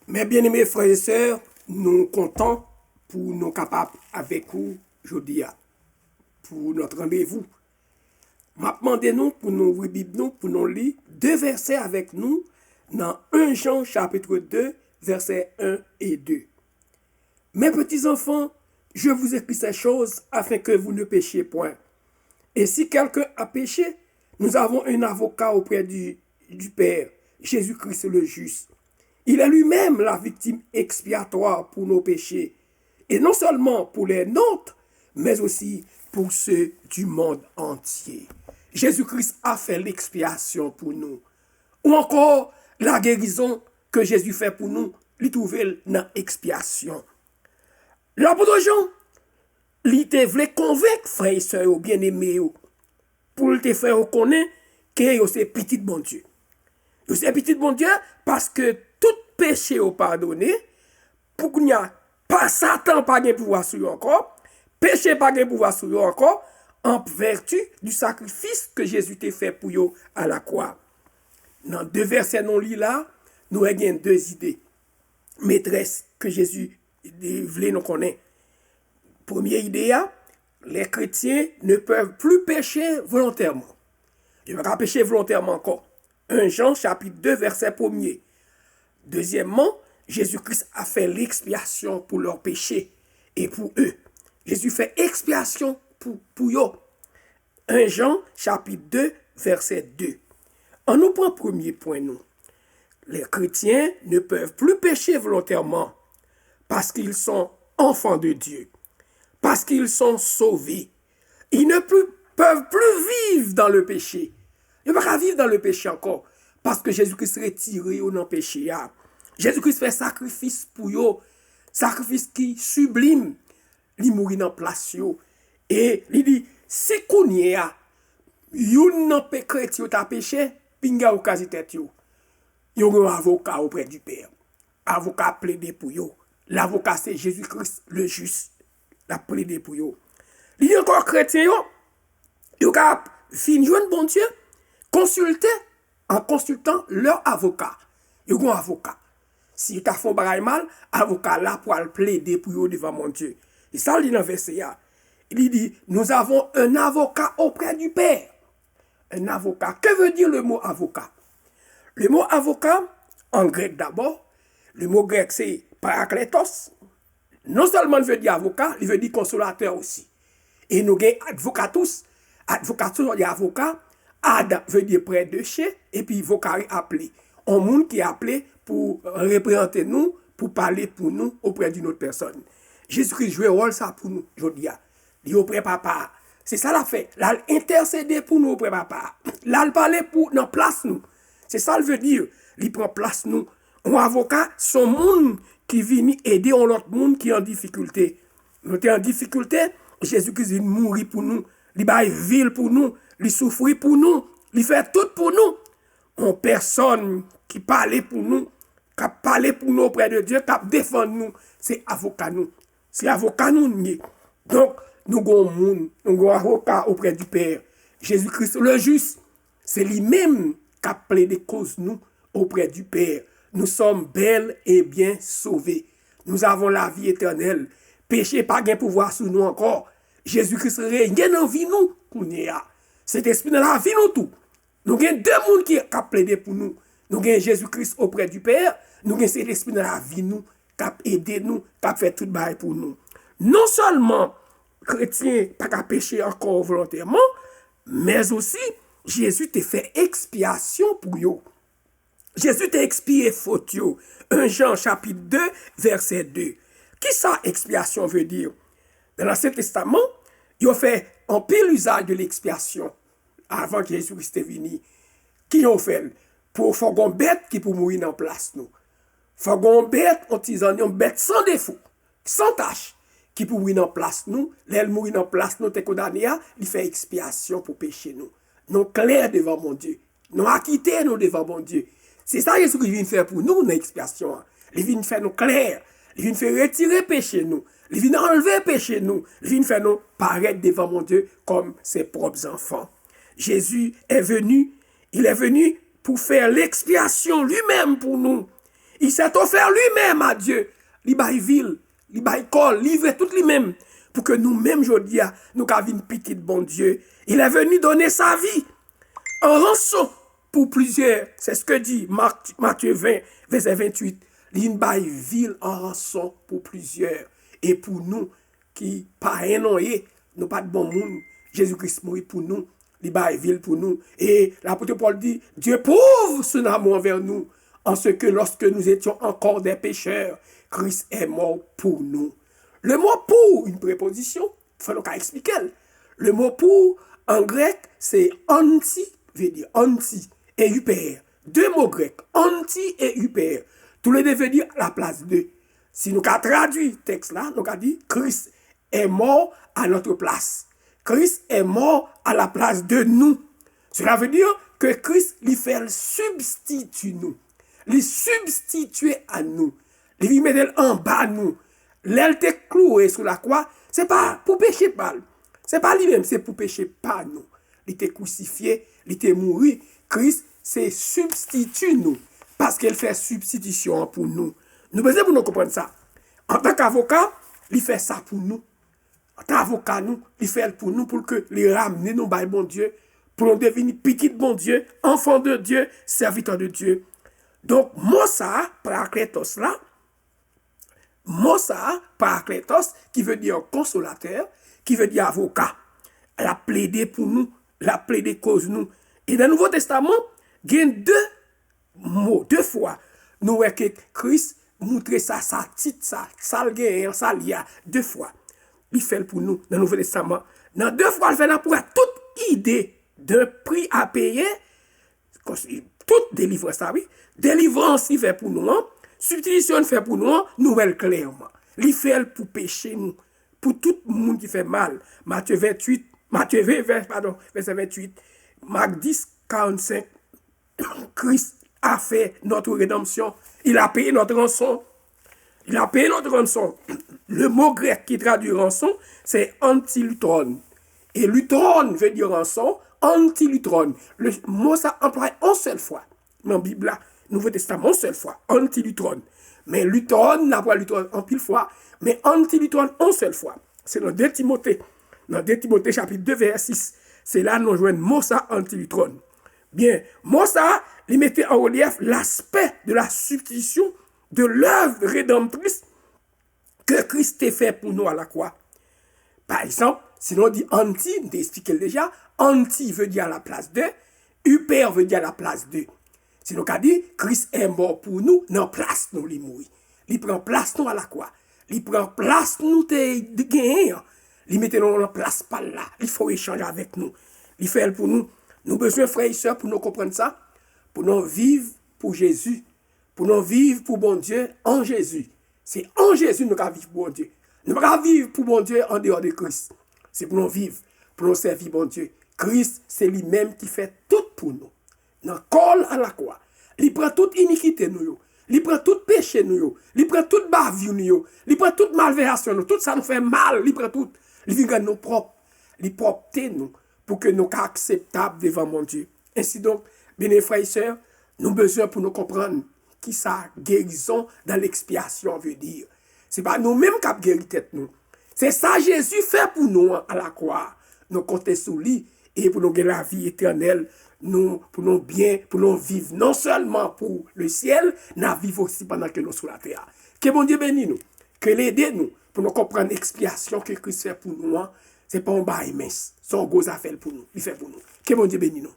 Mes bien-aimés frères et sœurs, nous comptons pour nous capables avec vous aujourd'hui pour notre rendez-vous. M'a demandé nous pour nous ouvrir Bible nous pour nous lire deux versets avec nous dans 1 Jean chapitre 2 versets 1 et 2. Mes petits enfants, je vous écris ces choses afin que vous ne péchiez point. Et si quelqu'un a péché, nous avons un avocat auprès du Père, Jésus-Christ le juste. Il est lui-même la victime expiatoire pour nos péchés, et non seulement pour les nôtres, mais aussi pour ceux du monde entier. Jésus-Christ a fait l'expiation pour nous. Ou encore, la guérison que Jésus fait pour nous, il trouve dans l'expiation. L'apôtre Jean, il te voulait convaincre, frères et sœurs bien-aimés, pour te faire reconnaître que c'est petit bon Dieu. C'est petit bon Dieu parce que tout péché est pardonné, pour qu'il n'y a pas Satan pas de pouvoir sur lui encore, péché pas de pouvoir sur lui encore, en vertu du sacrifice que Jésus t'a fait pour eux à la croix. Dans deux versets non lit là, nous avons deux idées maîtresses que Jésus voulait nous connaître. Première idée, les chrétiens ne peuvent plus pécher volontairement. Ils ne peuvent pas pécher volontairement encore. 1 Jean chapitre 2 verset 1er. Deuxièmement, Jésus-Christ a fait l'expiation pour leurs péchés et pour eux. Jésus fait expiation pour eux. 1 Jean chapitre 2 verset 2. On nous prend premier point nous. Les chrétiens ne peuvent plus pécher volontairement parce qu'ils sont enfants de Dieu, parce qu'ils sont sauvés. Ils ne peuvent plus vivre dans le péché. Ils ne peuvent pas vivre dans le péché encore parce que Jésus-Christ retiré dans le péché. Jésus-Christ fait sacrifice pour eux, sacrifice qui sublime. Il mourit dans place. Et il dit, si qu'on y a, yon nan pe chrétien ta péché, pinga ou quasi tête yo. Yon un avocat auprès du Père. Avocat plaidé pour yo. L'avocat c'est Jésus-Christ le juste. La plaidé pour yo. Il y a encore chrétien yo ka fin joindre bon Dieu, consulter en consultant leur avocat. Yo un avocat. Si tu as fait un mal, avocat là pour le plaider pour eux devant mon Dieu. Et ça, il dit dans le verset, il dit, nous avons un avocat auprès du Père. Un avocat. Que veut dire le mot avocat? Le mot avocat, en grec d'abord, le mot grec c'est parakletos. Non seulement il veut dire avocat, il veut dire consolateur aussi. Et nous avons advocatus. Advocatus, on dit avocat. Ad veut dire près de chez, et puis vocari appelé. Un monde qui est appelé pour représenter nous, pour parler pour nous auprès d'une autre personne. Jésus-Christ joue un rôle ça pour nous, je dis. Il est auprès papa. C'est ça la fait. Là, il intercède pour nous auprès papa. Là, il parle pour nous, place nous. C'est ça le veut dire. Il prend place nous. Un avocat, son monde qui vient aider un autre monde qui est en difficulté. Nous sommes en difficulté, Jésus-Christ vient mourir pour nous. Il va vivre pour nous. Il souffre pour nous. Il fait tout pour nous. On personne qui parle pour nous, qui parle pour nous auprès de Dieu, qui défend nous, c'est avocat nous. C'est avocat nous. Donc, nous avons un avocat auprès du Père. Jésus-Christ le juste, c'est lui-même qui a plaidé cause nous auprès du Père. Nous sommes bel et bien sauvés. Nous avons la vie éternelle. Péché pas de pouvoir sur nous encore. Jésus-Christ règne dans la vie nous. Cet esprit dans la vie nous tout. Nous avons deux mondes qui ont plaidé pour nous. Nous avons Jésus-Christ auprès du Père. Nous avons cet esprit dans la vie nous, qui a aidé nous, qui a fait tout le bail pour nous. Non seulement chrétiens pas qu'à pécher encore volontairement, mais aussi Jésus t'a fait expiation pour eux. Jésus t'a expié faute yo. 1 Jean chapitre 2 verset 2. Qui ça expiation veut dire? Dans l'Ancien Testament, il a fait un pile usage de l'expiation avant que Jésus-Christ est venu. Qui ont fait? Pour faire une bête qui pour mourir dans place nous. Faire une bête, une bête sans défaut, sans tâche, qui pour mourir dans place nous. L'elle mourir dans place nous, t'es condamné, il fait expiation pour pécher nous. Nous clairs devant mon Dieu. Nous acquittés nous devant mon Dieu. C'est ça Jésus qui vient faire pour nous, dans l'expiation. Il vient faire nous clairs. Il vient faire retirer péché nous. Il vient enlever péché nous. Il vient faire nous paraître devant mon Dieu comme ses propres enfants. Jésus est venu, il est venu pour faire l'expiation lui-même pour nous. Il s'est offert lui-même à Dieu. Il bail ville, il bail col, livre tout lui-même. Pour que nous-mêmes, je dis, nous avons une petite bon Dieu. Il est venu donner sa vie en rançon pour plusieurs. C'est ce que dit Matthieu 20, verset 28. Il bail ville en rançon pour plusieurs. Et pour nous, qui pas un nom, nous pas de bon monde, Jésus-Christ mourit pour nous. Il bail ville pour nous. Et l'apôtre Paul dit, Dieu prouve son amour envers nous, en ce que lorsque nous étions encore des pécheurs, Christ est mort pour nous. Le mot pour, une préposition, il faut donc expliquer. Le mot pour, en grec, c'est anti, veut dire anti et hyper. Deux mots grecs, anti et hyper. Tous les deux veut dire la place de. Si nous avons traduit le texte là, nous avons dit Christ est mort à notre place. Christ est mort à la place de nous. Cela veut dire que Christ lui fait le substitut nous. Il substituer à nous. Il met en bas nous. L'elle était cloué sur la croix, c'est pas pour pécher pas. C'est pas lui-même, c'est pour pécher pas nous. Il était crucifié, il était mort. Christ, c'est substitut nous. Parce qu'il fait substitution pour nous. Nous besoin pour nous comprendre ça. En tant qu'avocat, il fait ça pour nous. En tant qu'avocat, nous, il fait pour nous, pour que les ramener nous, by bon Dieu, pour nous devenir petit bon Dieu, enfant de Dieu, serviteur de Dieu. Donc, moi, ça, Parakletos là, moi, ça, Parakletos, qui veut dire consolateur, qui veut dire avocat. Elle a plaidé pour nous, elle a plaidé cause nous. Et dans le Nouveau Testament, il y a deux mots, deux fois, nous voyons que Christ montre ça, sa titre, ça le gagne, ça lia, deux fois. Il fait pour nous dans le Nouveau Testament. Dans deux fois, il fait pour toute idée d'un prix à payer, toute délivrance, ça oui. Délivrance, il fait pour nous, hein? Substitution, il fait pour nous, hein? Nouvelle clairement. Il fait pour pécher nous, pour tout le monde qui fait mal. Matthieu 28, Matthieu 20, pardon, verset 28, Marc 10, 45, Christ a fait notre rédemption. Il a payé notre rançon. Il a payé notre rançon. Le mot grec qui traduit rançon, c'est antilutron. Et lutron veut dire rançon, antilutron. Le mot ça emploie une seule fois. Dans la Bible, Nouveau Testament, une seule fois. Antilutron. Mais lutron n'a pas lutron en pile fois, mais antilutron une seule fois. C'est dans 2 Timothée. Dans 2 Timothée chapitre 2, verset 6. C'est là que nous jouons mot ça antilutron. Bien, mot ça, il mettait en relief l'aspect de la substitution de l'œuvre rédemptrice que Christ a fait pour nous à la croix. Par exemple, si on dit anti, on t'a expliqué déjà, anti veut dire à la place de, hyper veut dire à la place de. Si on a dit, Christ est mort pour nous, non place nous lui mourir. Il prend place nous à la croix. Il prend place nous de gagner. Il met nous en place par là. Il faut échanger avec nous. Il fait pour nous. Nous besoin, frères et sœurs, pour nous comprendre ça, pour nous vivre pour Jésus, pour nous vivre pour bon Dieu en Jésus. C'est en Jésus que nous allons vivre pour bon Dieu. Nous ne pouvons pas vivre pour bon Dieu en dehors de Christ. C'est pour nous vivre, pour nous servir bon Dieu. Christ, c'est lui-même qui fait tout pour nous. Il colle à la croix. Il prend toute iniquité nous. Il prend tout péché nous. Il prend toute bavure nous. Il prend toute malversation nous. Tout ça nous fait mal. Il prend tout. Il vient nous propre. Il propre nous pour que nous soyons acceptables devant mon Dieu. Ainsi donc, bien frères et sœurs, nous avons besoin pour nous comprendre qui sa guérison dans l'expiation veut dire. Ce n'est pas nous-mêmes qui avons guéri tête nous. C'est ça Jésus fait pour nous à la croix. Nous comptons sur lui et pour nous gagner la vie éternelle, pour nous bien, pour nous vivre non seulement pour le ciel, mais vivre aussi pendant que nous sommes sur la terre. Que bon Dieu bénisse nous, que l'aide nous pour nous comprendre l'expiation que Christ fait pour nous. Ce n'est pas un bail mince, c'est un gros affaire pour nous. Il fait pour nous. Que bon Dieu bénisse nous.